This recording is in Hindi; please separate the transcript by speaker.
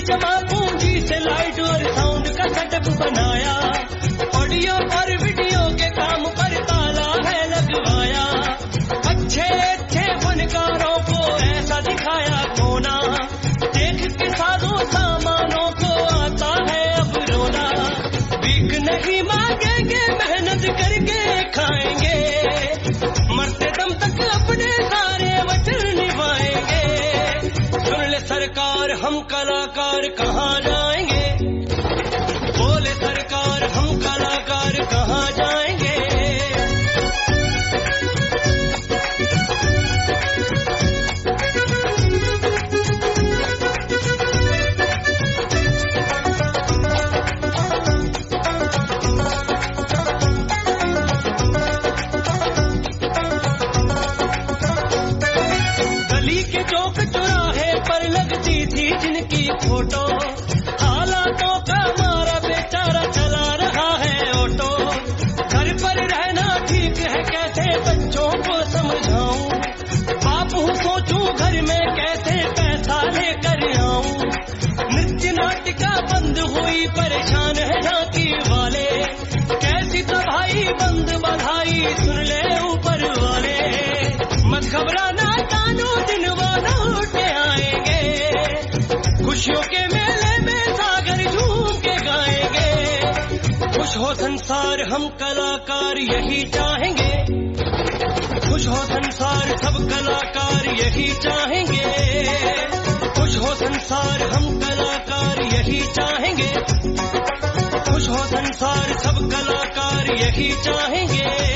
Speaker 1: जमा पूंजी से लाइट और साउंड का सेटअप बनाया, ऑडियो और वीडियो के काम पर ताला है लगवाया, अच्छे अच्छे फनकारों को ऐसा दिखाया कोना, देख के सारों सामानों को आता है अब रोना, भीख नहीं मांगेंगे मेहनत करके खाएंगे, मरते दम तक अपने सारे वचन निभाएंगे, सुन ले सरकार हम कलाकार कहाँ जाएंगे, बोले सरकार हम कलाकार कहाँ जाएंगे। गली के चौक चौराहे पर लगती थी जिनकी फोटो, हालातों का मारा बेचारा चला रहा है ऑटो, घर पर रहना ठीक है कैसे बच्चों को समझाऊं, बाप हूँ सोचूं घर में कैसे पैसा लेकर आऊं, नृत्य नाटिका बंद हुई परेशान है झांकी वाले, कैसी तबाही बंद बधाई सुन ले ऊपर वाले, मत घबराना कानू दिन वो लौट के आएंगे, खुशियों के मेले में सागर झूम के गाएंगे, खुश हो संसार हम कलाकार यही चाहेंगे, खुश हो संसार सब कलाकार यही चाहेंगे, खुश हो संसार हम कलाकार यही चाहेंगे, खुश हो संसार सब कलाकार यही चाहेंगे।